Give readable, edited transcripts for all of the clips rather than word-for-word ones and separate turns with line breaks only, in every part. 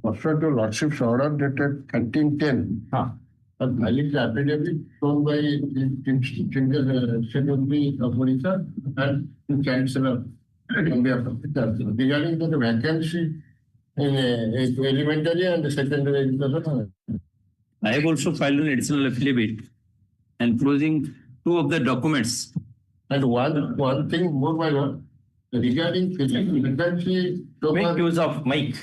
pursuant to Lordship's order dated 1310, and filing the affidavit shown by the Secretary of Odisha and the Chancellor on behalf of the Chancellor regarding the vacancy in elementary and secondary education.
I have also filed an additional affidavit enclosing two of the documents.
And one thing more, my lord, regarding vacancy.
Make use of mic.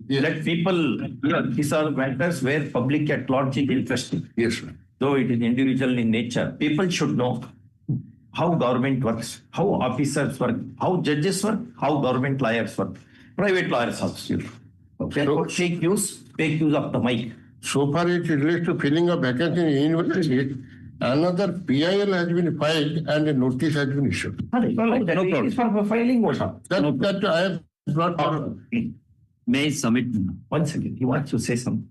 Yes.
Let people hear. These are matters where public at large is interested.
Yes, sir.
Though it is individual in nature, people should know how government works, how officers work, how judges work, how government lawyers work, private lawyers also. Therefore, make use of the mic.
So far, it relates to filling a vacancy in university. Another PIL has been filed and a notice has been issued.
No problem. It's for filing also.
That I have brought.
May I submit?
1 second. You want to say something?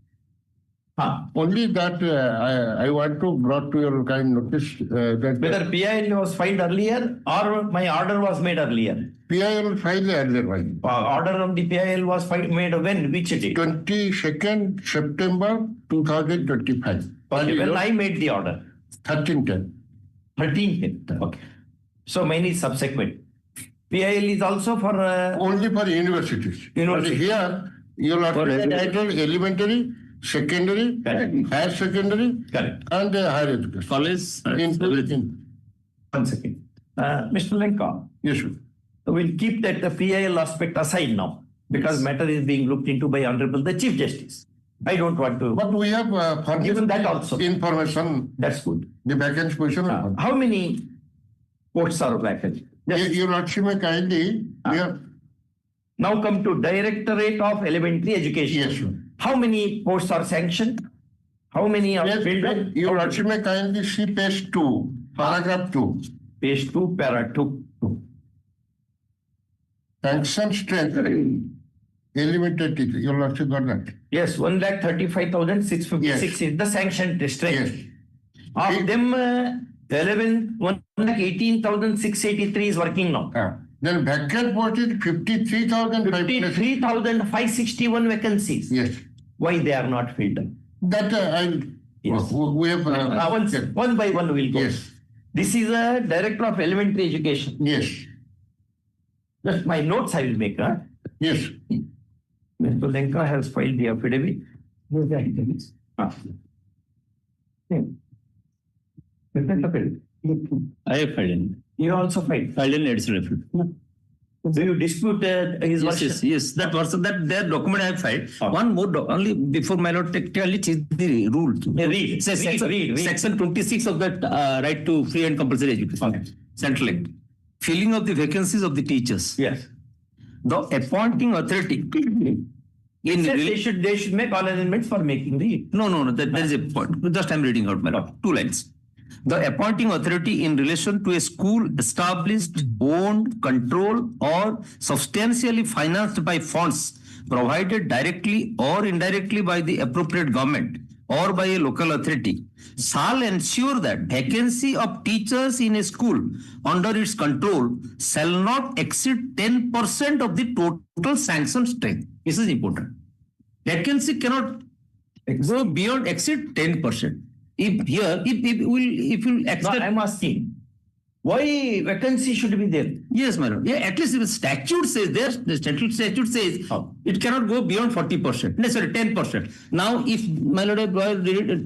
Only that I want to brought to your kind notice that
Whether PIL was filed earlier or my order was made earlier.
PIL filed earlier.
Order of the PIL was made when? Which date?
22nd September 2025.
Okay, when I made the order.
1310.
13th. Okay. So many subsequent. PIL is also for
only for universities.
University.
But here you will have titled elementary, secondary,
correct.
higher secondary,
correct.
and higher education.
College,
Everything.
1 second. Mr. Lenka,
Yes, sir.
we'll keep that the PIL aspect aside now because matter is being looked into by Honorable the Chief Justice. I don't want to.
But we have
Given that also.
information,
That's good.
the vacancy position.
How many posts are vacant? Yes.
Your Lordship may kindly, we have,
Now come to Directorate of Elementary Education.
yes, sir.
How many posts are sanctioned? How many are filled up?
Your Lordship may kindly see page 2, paragraph 2.
Page 2, para 2.
Sanction strength, elementary teacher. Your Lordship got that.
Yes, 1,35,656
Yes.
is the sanctioned strength.
Yes.
Of them, 1,18,683 is working now.
Then vacant post is 53,500.
53,561 vacancies.
Yes.
Why they are not filled up?
That
Yes.
we have.
One by one we'll go.
Yes.
This is a Director of Elementary Education.
Yes.
Just my notes I will make.
Yes.
Mr. Lenka has filed the affidavit. Here's the affidavit.
I have filed in.
You also filed.
Filed an additional affidavit.
Do you dispute his
Yes,
version?
yes. That version, that their document I have filed. One more, only before my lord technically change the rule.
Read.
Section 26 of that right to free and compulsory education.
Okay.
Central Act. Filling of the vacancies of the teachers.
Yes.
The appointing authority
They should make all arrangements for making the.
No. There is a point. Just I'm reading out my lord. 2 lines. The appointing authority in relation to a school established, owned, controlled, or substantially financed by funds provided directly or indirectly by the appropriate government or by a local authority shall ensure that vacancy of teachers in a school under its control shall not exceed 10% of the total sanctioned strength. This is important. Vacancy cannot go beyond exceed 10%. If you accept,
No, I'm asking. Why vacancy should be there?
yes, my lord. Yeah, at least if the statute says there, the statute says it cannot go beyond 40%. No, sorry, 10%. Now, if my lord,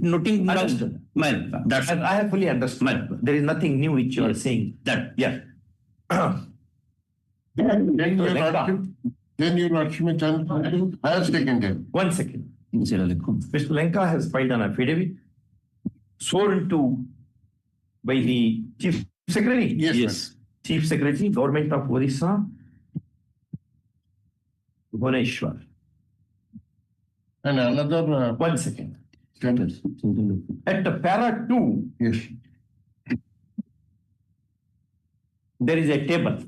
noting
Understood.
my lord, that's
I have fully understood.
my lord.
There is nothing new which you are saying.
That
Yeah.
Then your Lordship may kindly higher secondary.
1 second.
Assalamualaikum.
Mr. Lenka has filed an affidavit sworn to by the Chief Secretary.
Yes.
Yes.
Chief Secretary, Government of Odisha, Bhubaneswar.
And another
1 second.
sentence.
At the para 2,
Yes.
there is a table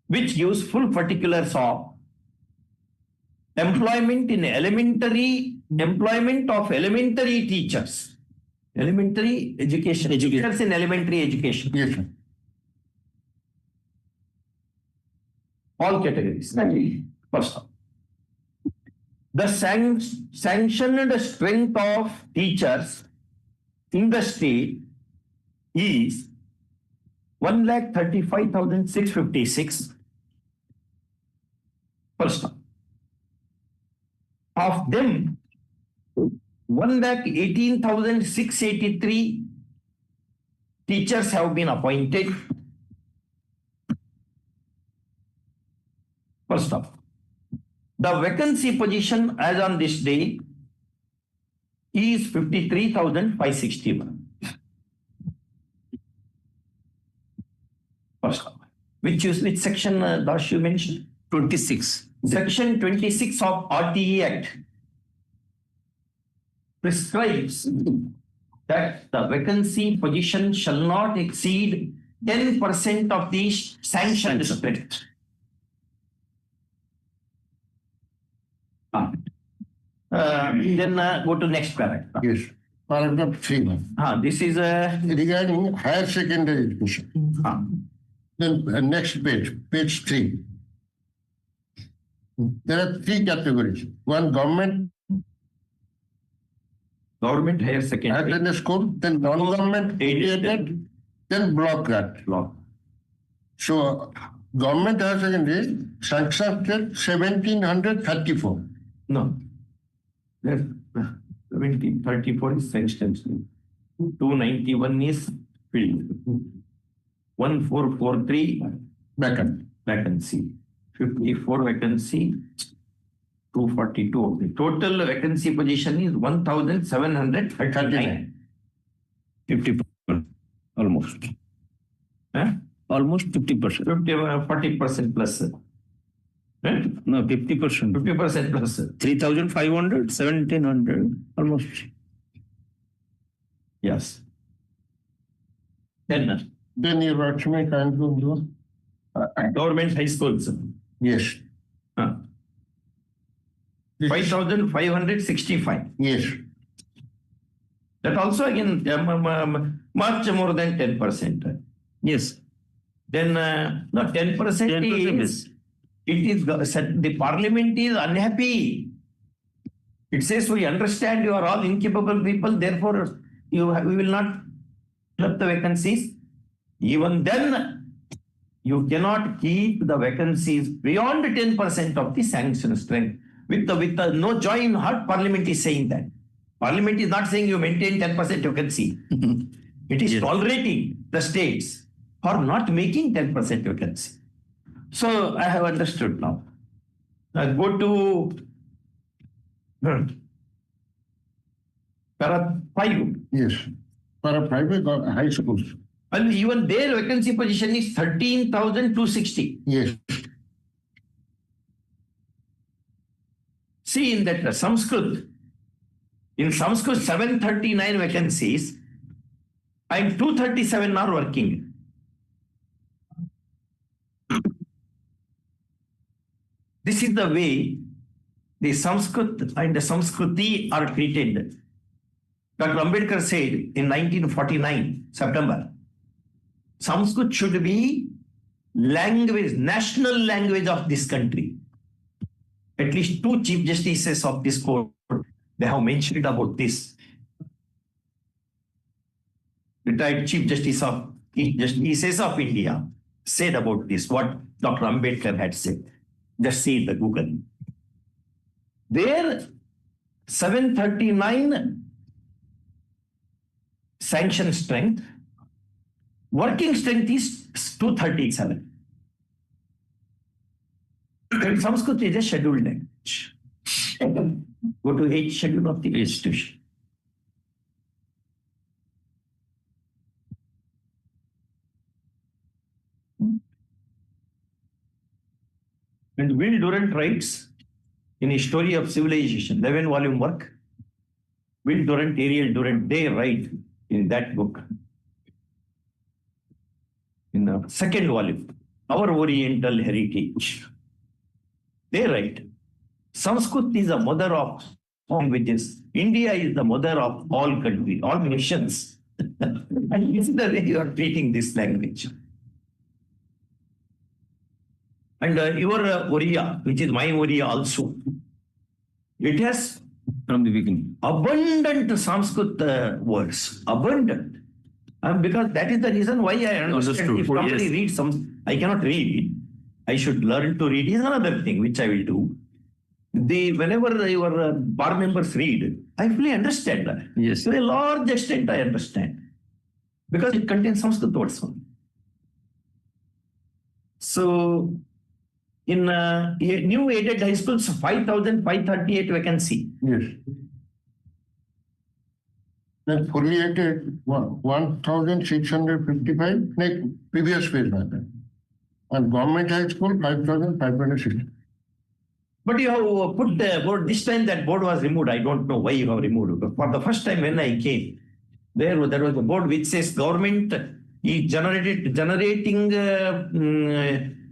which gives full particulars of employment of elementary teachers. Elementary education. Teachers in elementary education.
Yes, sir.
All categories. First of all. The sanctioned strength of teachers in the state is 1,35,656 per staff. Of them, 1,18,683 teachers have been appointed per staff. The vacancy position as on this day is 53,561 per staff. Which section, Dash, you mentioned?
26.
Section 26 of RTE Act prescribes that the vacancy position shall not exceed 10% of the sanctioned strength. Then go to next paragraph.
Yes. Paragraph 3.
This is
Regarding higher secondary education. Then next page, page 3. There are 3 categories. One, government
higher secondary.
and then school, then non-government aided, then block grant. So government higher secondary sanctioned 1,734.
No. 1734 is sanctioned. 291 is filled. 1443
Vacant.
vacancy. 54 vacancy. 242. The total vacancy position is 1,739.
50%. Almost.
Huh?
Almost 50%.
40% plus.
No, 50%.
50% plus.
3,500, 1,700, almost.
Yes. Then
Then you watch me kind of do.
government high schools.
Yes.
5,565.
Yes.
That also again much more than 10%.
Yes.
Then no 10%
10%
is it is the parliament is unhappy. It says we understand you are all incapable people, therefore we will not fill the vacancies. Even then, you cannot keep the vacancies beyond 10% of the sanction strength. With the no joy in heart, Parliament is saying that. Parliament is not saying you maintain 10% vacancy. It is tolerating the states for not making 10% vacancy. So I have understood now. Go to para 5.
Yes. For a private high schools.
And even their vacancy position is 13,260.
Yes.
See in that Sanskrit, in Sanskrit 739 vacancies and 237 are working. This is the way the Sanskrit and the Sanskriti are treated. Dr. Ambedkar said in 1949, September, Sanskrit should be language, national language of this country. At least 2 Chief Justices of this court, they have mentioned about this. Retired Chief Justice of India said about this, what Dr. Ambedkar had said. Just see the Google. There, 739 sanction strength, working strength is 237. And Sanskrit is a scheduled language. Go to 8th schedule of the institution. And Will Durant writes in A Story of Civilization, 11-volume work. Will Durant, Ariel Durant, they write in that book, in the 2nd volume, Our Oriental Heritage. They write, Sanskrit is the mother of languages. India is the mother of all countries, all nations. And this is the way you are treating this language. And your Oriya, which is my Oriya also, It has
From the beginning.
abundant Sanskrit words, abundant. Because that is the reason why I understand.
Understood.
If somebody
Yes.
reads I cannot read. I should learn to read is another thing which I will do. Whenever your bar members read, I fully understand that.
Yes.
To a large extent, I understand because it contains Sanskrit words only. So, in new aided high schools, 5,538 vacancy.
Yes. Then fully aided, 1,655, like previous phase matter. And government high school, 5,560.
But you have put the board, this time that board was removed. I don't know why you have removed. But for the first time when I came, there was a board which says government is generating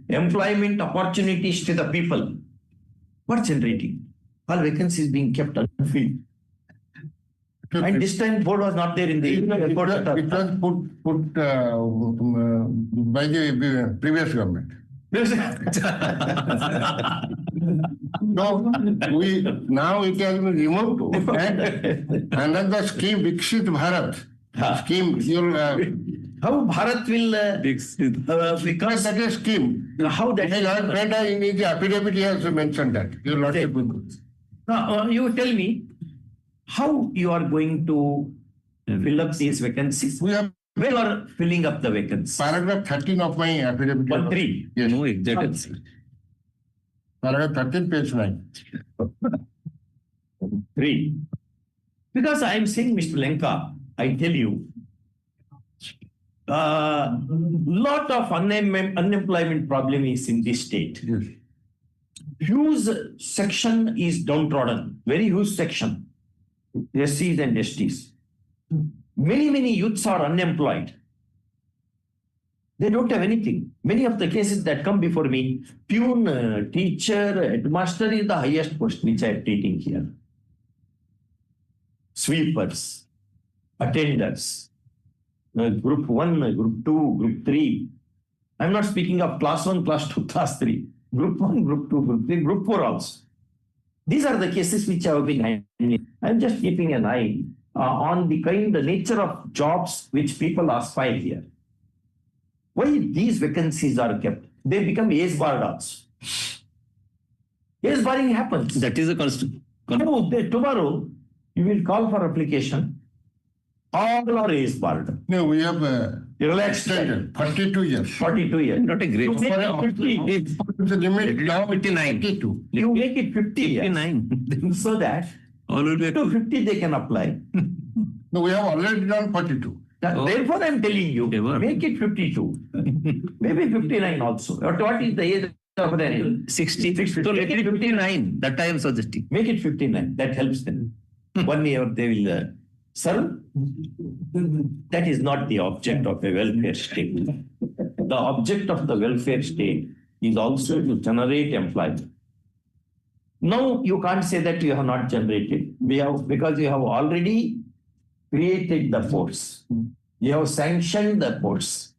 employment opportunities to the people. What generating? All vacancies being kept unfilled. And this time board was not there in the board.
It was put by the previous government. No, now it has been removed. And another scheme, Viksit Bharat scheme.
How Bharat will
Because that is scheme.
how that
And in his affidavit he has mentioned that. Your lordship will.
Now, you tell me how you are going to fill up these vacancies.
We have
Where you are filling up the vacancies?
paragraph 13 of my affidavit.
1-3.
Yes.
No exact answer.
Paragraph 13, page 9.
3. Because I am saying, Mr. Lenka, I tell you, lot of unemployment problem is in this state.
Yes.
Huge section is downtrodden, very huge section. SCs and STs. Many youths are unemployed. They don't have anything. Many of the cases that come before me, peon, teacher, headmaster is the highest post which I am treating here. Sweepers, attenders, group 1, group 2, group 3. I'm not speaking of class 1, class 2, class 3. Group 1, group 2, group 3, group 4 also. These are the cases which I have been handling. I'm just keeping an eye on the nature of jobs which people aspire here. Why these vacancies are kept? They become age barred also. Age barring happens.
That is a constant.
Tomorrow you will call for application. All are age barred.
No, we have
Relaxed.
extended 42 years.
42 years.
Not a great.
You make it 50.
The limit now
59.
52.
You make it 50 years.
59.
So that
All will be
to 50 they can apply.
No, we have already done 42.
Oh.
Therefore, I'm telling you,
Ever.
make it 52. Maybe 59 also. What is the age of the
60. So let it 59. That I am suggesting.
Make it 59. That helps them. 1 year they will serve. That is not the object of a welfare state. The object of the welfare state is also to generate employment. Now you can't say that you have not generated. Because you have already created the force. You have sanctioned the force.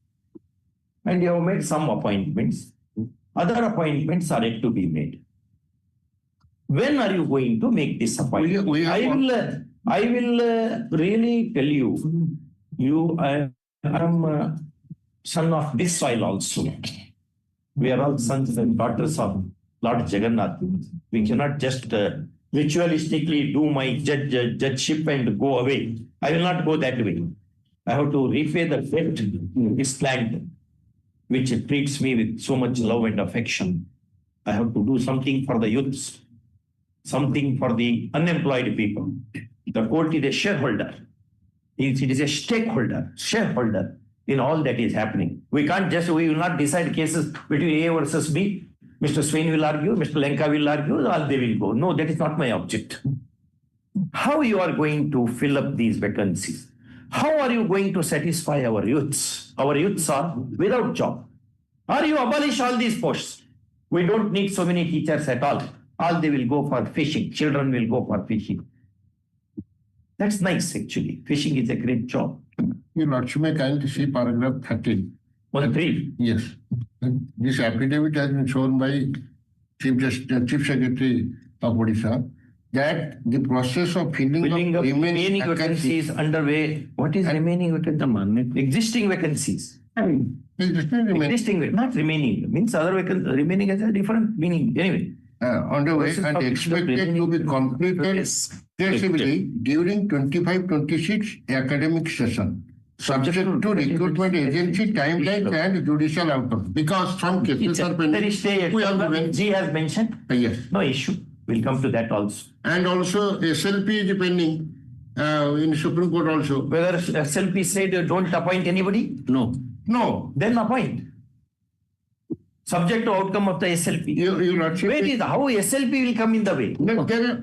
And you have made some appointments. Other appointments are yet to be made. When are you going to make this appointment? I will really tell you, I am son of this soil also. We are all sons and daughters of Lord Jagannath. We cannot just ritualistically do my judgeship and go away. I will not go that way. I have to repay the debt in this land, which treats me with so much love and affection. I have to do something for the youths, something for the unemployed people. The court is a shareholder. It is a shareholder in all that is happening. We will not decide cases between A versus B. Mr. Swain will argue, Mr. Lenka will argue, all they will go. No, that is not my object. How you are going to fill up these vacancies? How are you going to satisfy our youths? Our youths are without job. Or you abolish all these posts. We don't need so many teachers at all. All they will go for fishing. Children will go for fishing. That's nice actually. Fishing is a great job.
You Lordship may kindly see paragraph 13.
1-3.
Yes. And this affidavit has been shown by Chief Secretary of Odisha. that the process of filling
Filling
of
up remaining
vacancies
vacancies underway. What is remaining vacancies? Existing vacancies.
is still remaining
Existing, not remaining. Means other vacancies. Remaining has a different meaning. Anyway.
underway
Process
and
of
expected to be
remaining
completed
Yes.
progressively during 25-26 academic session, subject to recruitment agency timelines and judicial outcome. Because some cases are
There
pending.
is stay
We have given-
G has mentioned.
Yes.
No issue. We'll come to that also.
And also SLP is pending in Supreme Court also.
Whether SLP said don't appoint anybody,
No.
No,
then appoint. Subject to outcome of the SLP.
you not
Where is how SLP will come in the way?
There are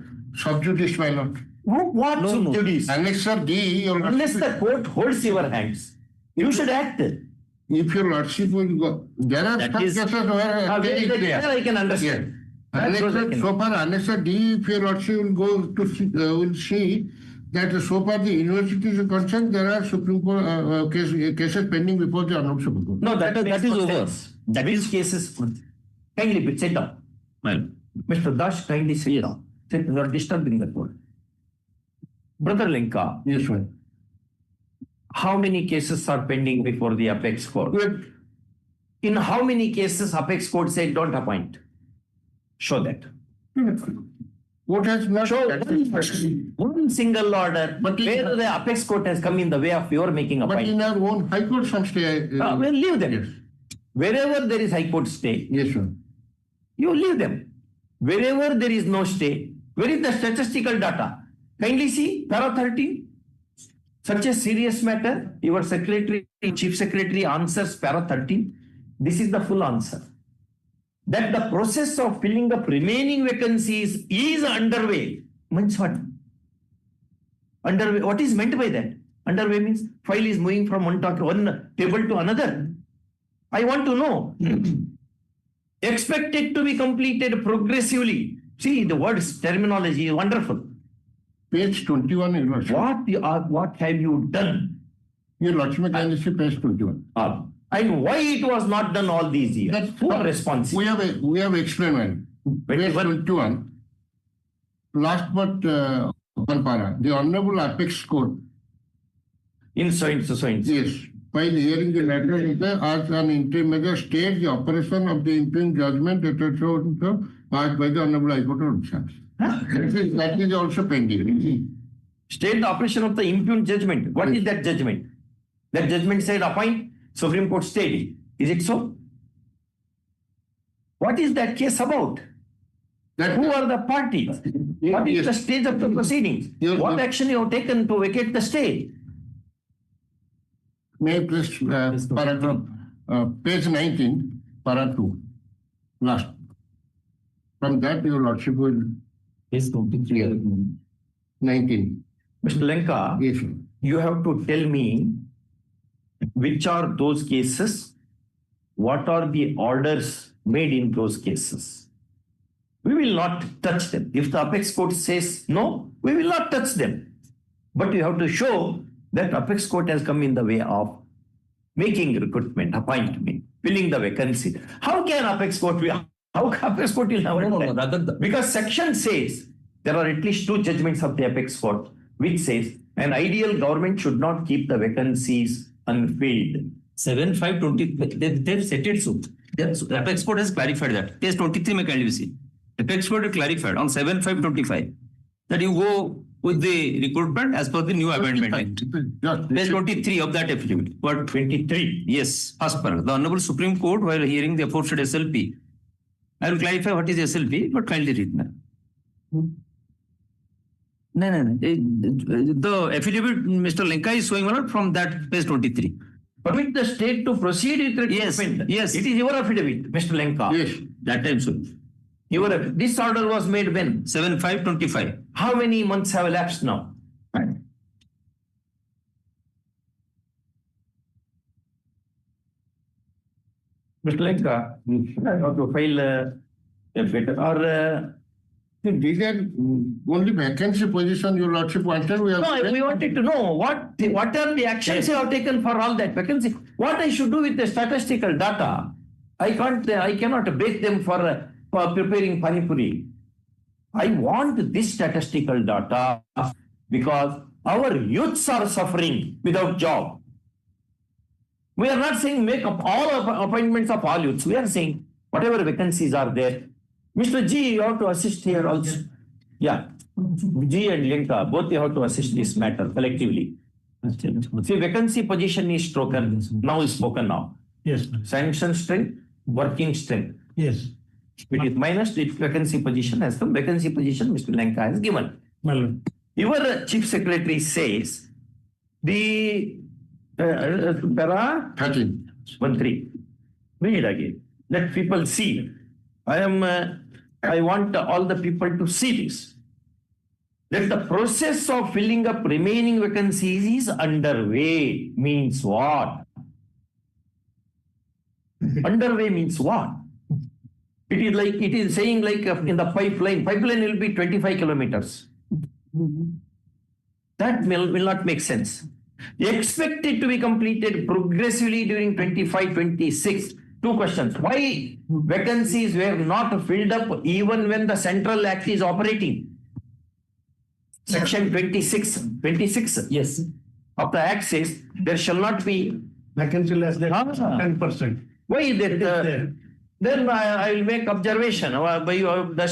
sub judice, my lord.
What
No, no.
judice?
Annexer D, your
Unless
lordship,
the court holds your hands, you should act.
if your lordship will go, there are
That
some
is-
cases where
Where is the
there.
I can understand.
Yes.
That goes
Annexer,
again.
so far, Annexer D, if your lordship will go to see, will see that so far the universities are concerned, there are Supreme Court cases pending before the Honorable Supreme Court.
No, that
That
is
is over.
That is cases. Kindly sit down.
Well,
Mr. Dash, kindly sit down. Sit, you are disturbing the court. Brother Linka,
Yes, sir.
how many cases are pending before the apex court?
Good.
In how many cases apex court said don't appoint? Show that.
Court has not.
Show one single order
But in-
where the apex court has come in the way of your making
But in
appointment.
our own High Court, some stay.
Well, leave them.
Yes.
Wherever there is high court stay,
Yes, sir.
you leave them. Wherever there is no stay, where is the statistical data? Kindly see, para 13. Such a serious matter, your secretary, chief secretary answers para 13. This is the full answer. That the process of filling up remaining vacancies is underway. Means what? Underway. What is meant by that? Underway means file is moving from one table to another. I want to know. Expect it to be completed progressively. See, the word's terminology is wonderful.
Page 21, Your Lordship.
What have you done?
Your Lordship, can you see page 21?
And why it was not done all these years?
That's-
Who are responsible?
We have explained one. Page 21. Last but one para. The Honorable Apex Court,
In so.
yes, while hearing the matter, as an interim measure, stayed the operation of the interim judgment that was passed by the Honorable High Court of Odisha. That is also pending.
State the operation of the impugned judgment. What is that judgment? That judgment said appoint, Supreme Court stayed. Is it so? What is that case about?
That
Who are the parties? What is the stage of the proceedings?
Yes.
What action you have taken to vacate the stay?
may I please paragraph page 19, para 2, last. From that, Your Lordship will
is completely.
19.
Mr. Lenka,
Yes, sir.
you have to tell me which are those cases, what are the orders made in those cases. We will not touch them. If the apex court says no, we will not touch them. But you have to show that apex court has come in the way of making recruitment, appointment, filling the vacancy. How can apex court be? How apex court will have
No, rather
because section says there are at least two judgments of the apex court which says an ideal government should not keep the vacancies unfilled.
7520, they've set it so. Apex Court has clarified that. Page 23 may kindly see. Apex Court has clarified on 7525 that you go with the recruitment as per the new amendment act.
Just
Page 23 of that affidavit. What?
23.
Yes, as per the Honorable Supreme Court while hearing the aforesaid SLP. I will clarify what is SLP, but kindly read now. No. The affidavit Mr. Lenka is showing on from that page 23.
Permit the state to proceed with
Yes,
recruitment.
yes.
It is your affidavit, Mr. Lenka.
Yes,
That time so.
This order was made when?
7525.
How many months have elapsed now? Mr. Lenka, I have to file a better or
these are only vacancy position, Your Lordship wanted. We have.
no, we wanted to know what are the actions you have taken for all that vacancy. What I should do with the statistical data? I cannot bake them for preparing pani puri. I want this statistical data because our youths are suffering without job. We are not saying make up all appointments of all youths. We are saying whatever vacancies are there. Mr. G, you have to assist here also. Yeah. G and Linka, both you have to assist this matter collectively. See, vacancy position is spoken now.
Yes.
Sanction strength, working strength.
Yes.
It is minus the vacancy position as the vacancy position Mr. Lanka has given.
My lord.
Your chief secretary says the para
13.
1-3. Read it again. Let people see. I want all the people to see this. That the process of filling up remaining vacancies is underway means what? Underway means what? It is saying like in the pipeline will be 25 kilometers. That will not make sense. Expect it to be completed progressively during 25-26. Two questions. Why vacancies were not filled up even when the Central Act is operating? Section 26
Yes.
of the Act says there shall not be.
Vacancy less than
Ah.
10%.
Why is
It is
that?
there.
Then I will make observation. The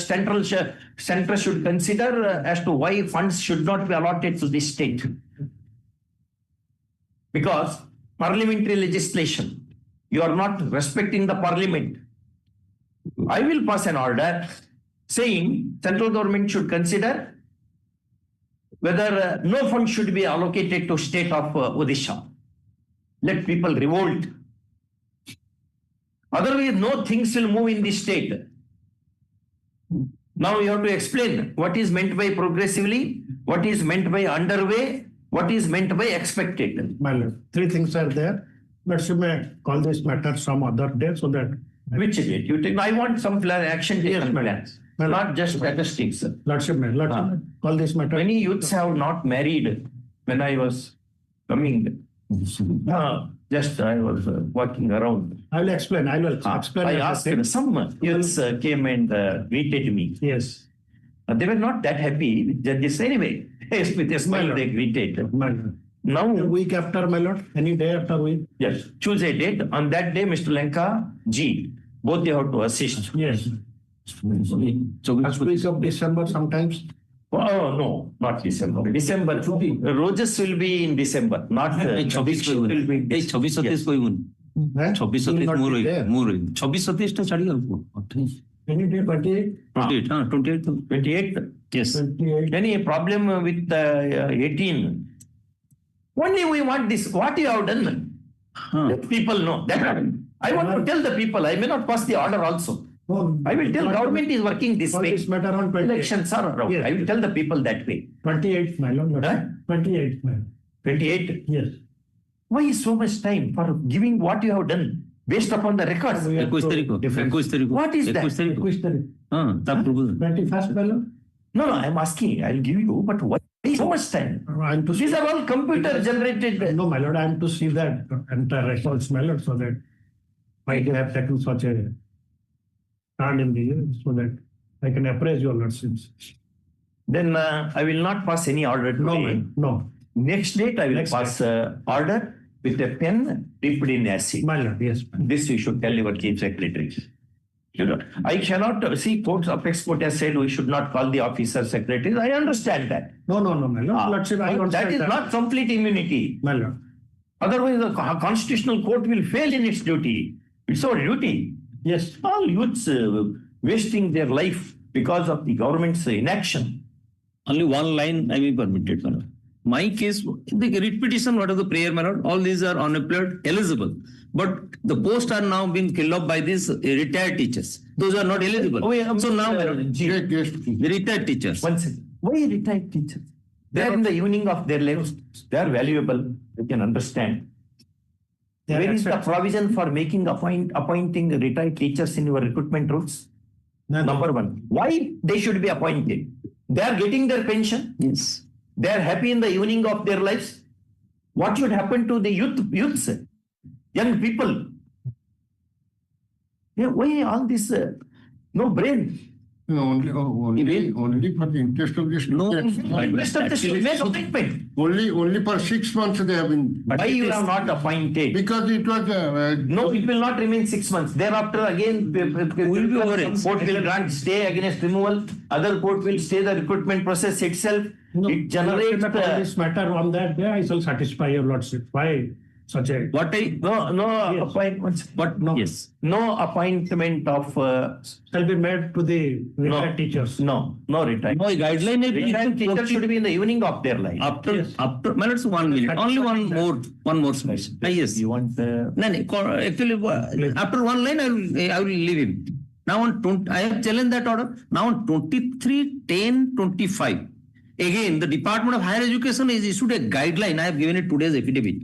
center should consider as to why funds should not be allotted to this state. Because parliamentary legislation, you are not respecting the parliament. I will pass an order saying central government should consider whether no fund should be allocated to state of Odisha. Let people revolt. Otherwise, no things will move in this state. Now you have to explain what is meant by progressively, what is meant by underway, what is meant by expected.
My lord. Three things are there. But you may call this matter some other day so that.
Which date? You think I want some plan, action taken plans,
Well,
not just statistics.
Lordship may call this matter.
Many youths have not married when I was coming. Just I was walking around.
I will explain. I will explain.
I asked
everything.
some youths came and greeted me.
Yes.
They were not that happy with judges anyway. With a smile they greeted.
My lord. A
Now,
week after, my lord. Any day after week.
yes, choose a date. On that day, Mr. Lanka, G, both you have to assist.
Yes. First week of December sometimes.
Oh, no, not December. December. Roses will be in December, not
26
will be in
এই 26-27 কইবুন
Eh?
26-27
Will not
more
be there.
26-27 টা ছাড়ি গেল 28
Any day, 28.
28 হ্যাঁ 28 তো
28th.
yes
28.
Any problem with 18? Only we want this. What you have done?
হ্যাঁ
Let people know. That I want to tell the people. I may not pass the order also.
Oh,
I will tell government is working this
call
way.
this matter on 28.
Elections are around.
Yes.
I will tell the people that way.
28, my lord.
Huh?
28, my lord.
28.
Yes.
Why is so much time for giving what you have done based upon the records?
We have
21
to
তারিখ
difference.
21 তারিখ
What is that?
21 তারিখ
21 তারিখ।
হ্যাঁ তা পূর্ব
21st, my lord.
No, I am asking. I will give you, but why so much time?
I am to
These are all computer generated.
No, my lord, I am to see that entire records, my lord, so that why they have taken such a turn in the year, so that I can appraise your lordships.
Then I will not pass any order
No,
today.
man, no,
Next date, I will
Next
pass order with a pen dipped in acid.
my lord, yes, my
This you should tell your chief secretary. You know, I cannot see courts of export has said we should not call the officer secretaries. I understand that.
No, my lord, lordship, I
But
don't
that
say
is
that.
not complete immunity.
My lord,
Otherwise, the constitutional court will fail in its duty. It's our duty.
yes,
All youths wasting their life because of the government's inaction.
only one line I will permitted my lord. My case, the writ petition, what is the prayer, my lord? All these are unemployed, eligible. But the posts are now being filled up by these retired teachers. Those are not eligible.
Oh, yeah,
So now, my lord,
Yes.
the retired teachers.
One second. Why retired teachers? They are in the evening of their lives. They are valuable. You can understand.
They are
Where is the
accepted.
provision for appointing retired teachers in your recruitment rules?
No, no.
Number one. Why they should be appointed? They are getting their pension.
Yes.
They are happy in the evening of their lives. What should happen to the youths, young people? Yeah, why all this no brain?
Only for the interest of the
No,
students.
Rest of the students make appointment.
Only for 6 months they have been.
Why you have not appointed?
Because it was.
No, it will not remain 6 months. Thereafter, again,
Will be over it.
court will grant stay against removal. Other court will stay the recruitment process itself. It generates.
On this matter on that day, I shall satisfy your lordship. Why such a?
what I,
No appointments.
what,
No.
yes.
No appointment of.
Shall be made to the retired teachers.
No retire.
No guideline is
Retired teachers should be in the evening of their life.
after, my lords, 1 minute, only one more slide. Yes.
You want.
No, actually, after one line, I will leave him. Now I have challenged that order. Now on 23/10/25, again, the Department of Higher Education has issued a guideline. I have given it today's affidavit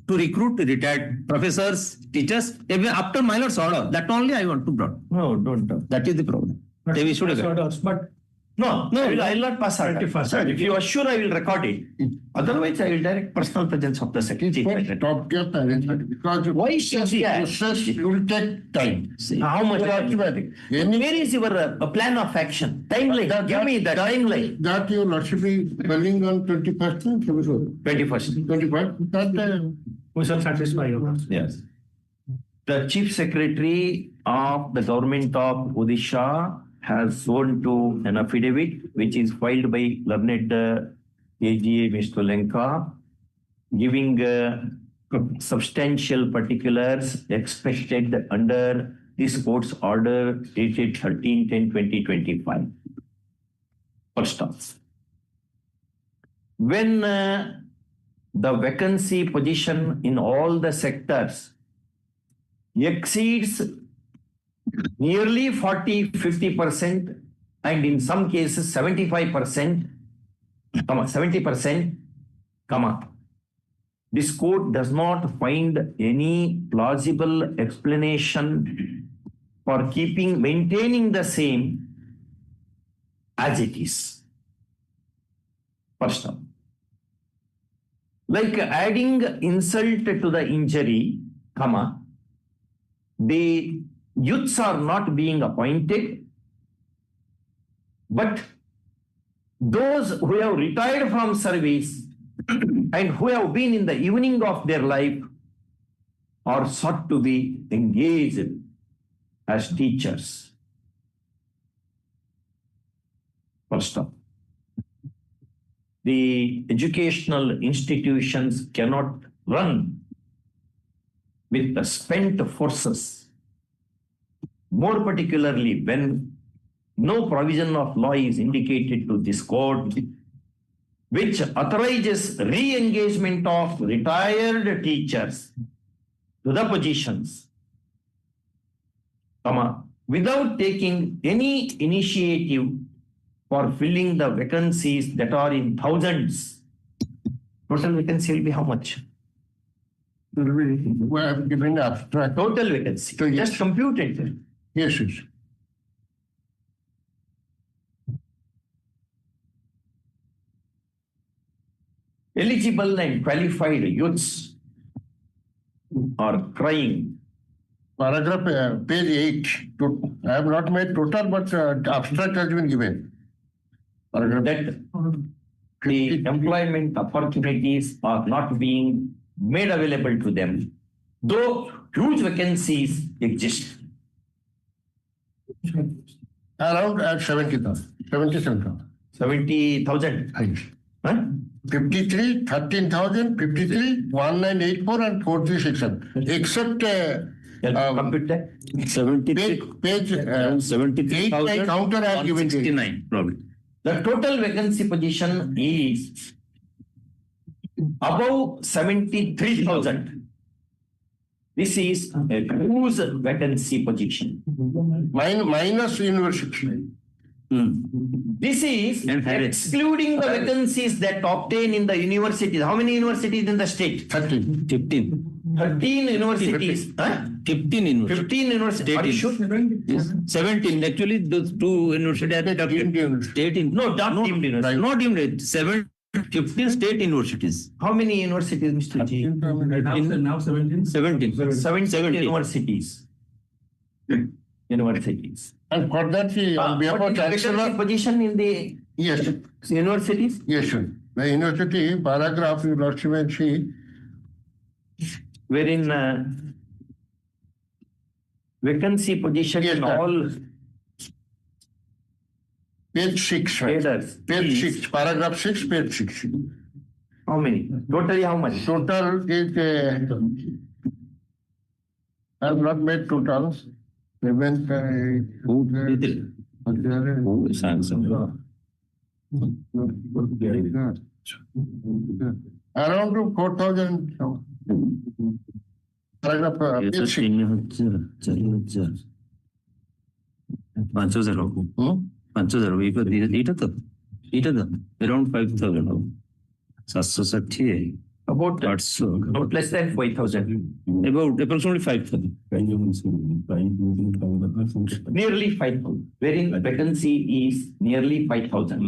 to recruit retired professors, teachers. Even after my lord's order, that only I want to brought.
No, don't.
That is the problem. They have issued a guideline.
But
No, I will not pass order.
21st.
Sir, if you are sure, I will record it. Otherwise, I will direct personal presence of the secretary.
Stop gap arrangement because
Why should we add?
process will take time.
How much?
Arithmetic.
Where is your plan of action? Timeline. Give me the timeline.
That your lordship is calling on 21st,
21st.
25th. That
we shall satisfy your lordship.
Yes. The chief secretary of the government of Odisha has sworn to an affidavit which is filed by learned AGA Mr. Lenka, giving substantial particulars expected under this court's order dated 13/10/2025. First off, when the vacancy position in all the sectors exceeds nearly 40-50%, and in some cases 75%, 70%, this court does not find any plausible explanation for maintaining the same as it is. First off, like adding insult to the injury, the youths are not being appointed, but those who have retired from service and who have been in the evening of their life are sought to be engaged as teachers. First off, the educational institutions cannot run with the spent forces, more particularly when no provision of law is indicated to this court which authorizes re-engagement of retired teachers to the positions, without taking any initiative for filling the vacancies that are in thousands. Total vacancy will be how much?
we have given abstract.
Total vacancy.
So, yes.
Just compute it.
Yes.
Eligible and qualified youths are crying.
Paragraph page 8. I have not made total, but abstract has been given. Paragraph
That the employment opportunities are not being made available to them, though huge vacancies exist.
around at 70,000, 77,000.
70,000. Huh?
53, 13,000, 53, 1984 and 4367. Except
Compute that.
73,
page 8 I counter I have given to you.
169, probably.
The total vacancy position is above 73,000. This is a huge vacancy position.
Minus university.
This is
And higher
excluding the vacancies that obtain in the universities. How many universities in the state?
13.
15.
13 universities. Huh?
15 universities.
15 universities. Are you sure?
Yes. 17. Actually, those two universities are deducted.
Deemed university.
State in,
No, not deemed university.
Not deemed. 15 state universities.
How many universities, Mr. G?
Now 17.
17.
17 universities. universities.
And for that, on behalf
What
of
is vacancy
Chancellor,
position in the
yes,
universities?
yes, sir. The university paragraph, Your Lordship, and she,
Wherein vacancy position
Yes,
in
sir.
all
page 6, sir.
cadres.
Page
is
6, paragraph 6, page 6.
How many? Totally how much?
Total is, I have not made total. Seventh,
Who did it? Who is answering?
around to 4,000. Paragraph, page 6.
5,000 5,000 এইটা তো around 5,000 হবে 760
About not less than 5,000.
about approximately 5,000
Nearly 5,000. Wherein vacancy is nearly 5,000.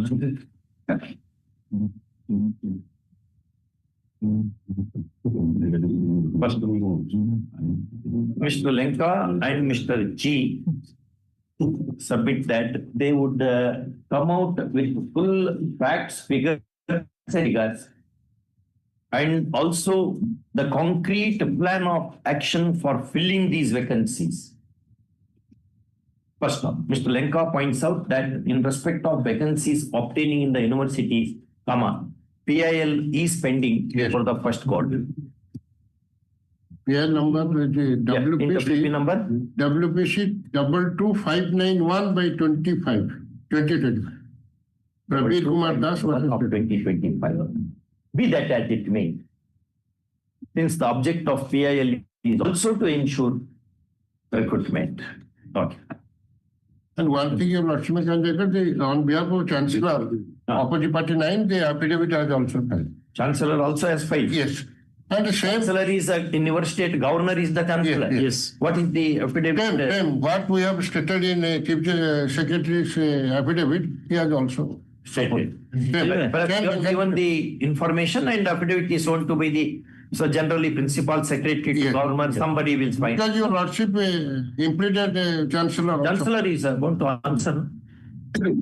Mr. Lenka and Mr. G submit that they would come out with full facts, figures, and also the concrete plan of action for filling these vacancies. First off, Mr. Lenka points out that in respect of vacancies obtaining in the universities, PIL is pending
Yes.
for the first quarter.
PL number,
Yeah, in WP
WPC,
number
WPC 22591 by 2025. Praveer Kumar Das
of
versus
2025. Be that as it may, since the object of PIL is also to ensure recruitment. Okay.
And one thing you Lakshmi on behalf of Chancellor, opposite party 9, the affidavit has also filed.
Chancellor also has filed.
Yes. And the same,
Chancellor is a university, governor is the chancellor.
Yes,
yes.
What is the affidavit?
same, what we have stated in Chief Secretary's affidavit, he has also
Stated.
Same.
Perhaps
Same,
you have given the information and affidavit is shown to be the, so generally principal secretary to
Yes.
government, somebody will find.
Because your Lordship implemented Chancellor also.
Chancellor is going to answer.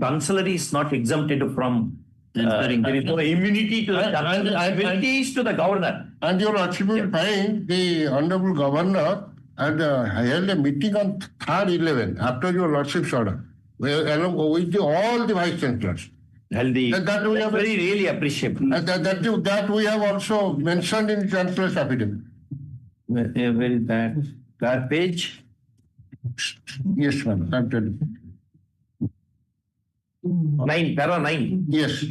Chancellor is not exempted from, there is no immunity to the chancellor, immunity is to the governor.
And your Lordship will find the Honorable Governor and held a meeting on 3rd 11 after your Lordship's order, along with all the Vice Chancellors.
Healthy,
And that we have-
very really appreciable.
And that we have also mentioned in Chancellor's affidavit.
Where is that? That page?
Yes, ma'am, I'm telling you.
9, para 9.
Yes,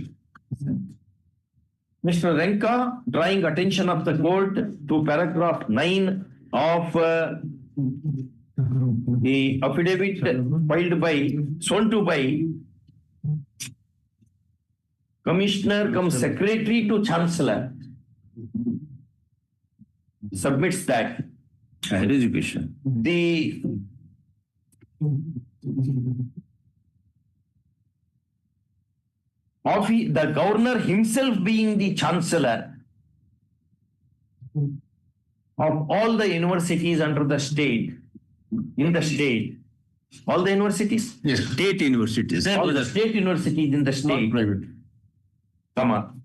Mr. Renka, drawing attention of the court to paragraph 9 of the affidavit filed by, sworn to by Commissioner cum Secretary to Chancellor, submits that
Higher education.
the governor himself being the chancellor of all the universities under the state, in the state, all the universities,
yes,
State universities.
all the state universities in the
not
state,
private.
come on.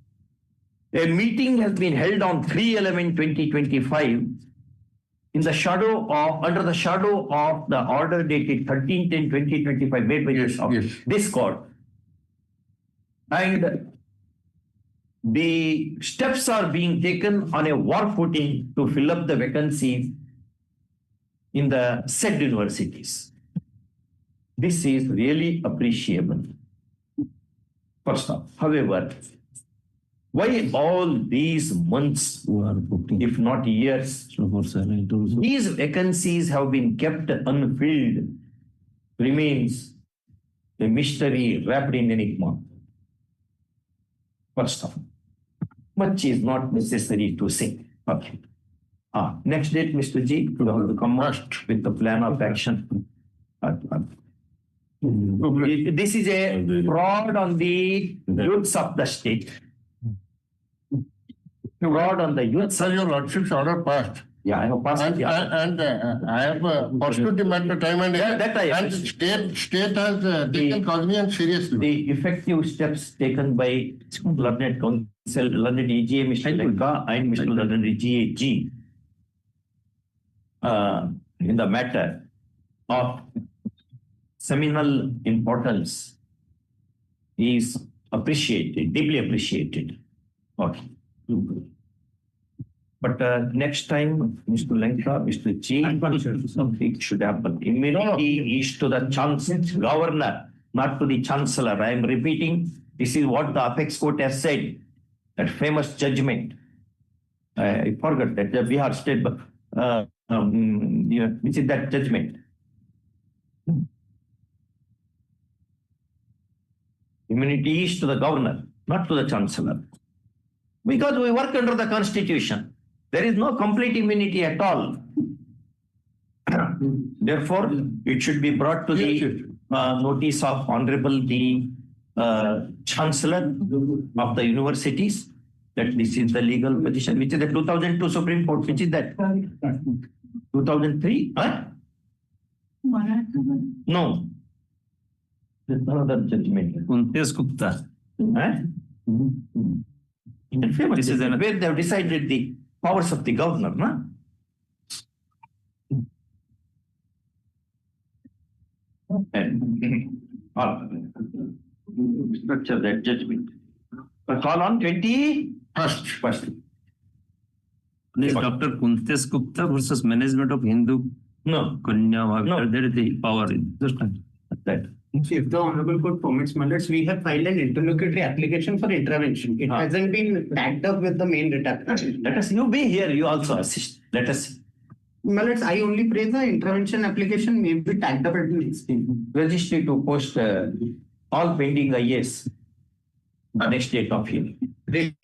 A meeting has been held on 3/11/2025 in the shadow of, under the shadow of the order dated 13/10/2025 made by
Yes, yes.
this court. And the steps are being taken on a war footing to fill up the vacancies in the said universities. This is really appreciable. First off, however, why all these months, if not years, these vacancies have been kept unfilled remains a mystery wrapped in enigma. First of all, much is not necessary to say. Okay. Next date, Mr. G, you have to come first with the plan of action. This is a fraud on the youths of the state. Fraud on the youths.
Sir, your Lordship's order passed.
Yeah, I have passed.
And, I have pursued the matter time and again.
That I
And
appreciate.
state has taken cognizance seriously.
The effective steps taken by learned counsel, learned EGA, Mr. Lenka, and Mr. learned GAG in the matter of seminal importance is appreciated, deeply appreciated. Okay. But next time, Mr. Lenka, Mr. G, something should happen. Immunity is to the governor, not to the chancellor. I am repeating, this is what the apex court has said, that famous judgment. I forgot that the Bihar state, which is that judgment? Immunity is to the governor, not to the chancellor. Because we work under the constitution. There is no complete immunity at all. Therefore, it should be brought to the notice of Honorable the Chancellor of the universities that this is the legal position, which is the 2002 Supreme Court, which is that 2003? Huh? No. There's another judgment.
Kuntes Gupta.
Huh? This is where they have decided the powers of the governor, no? And structure that judgment. Call on 21st.
This Dr. Kuntes Gupta versus Management of Hindu
No,
Kanya Bhavitar.
No.
There is the power in just
that.
If the Honorable Court permits, my lords, we have filed an interlocutory application for intervention. It hasn't been tagged up with the main writ application.
Let us, you be here, you also assist. Let us
My lords, I only pray the intervention application may be tagged up at the next time.
register to post all pending IAS. The next date of hearing.
Great.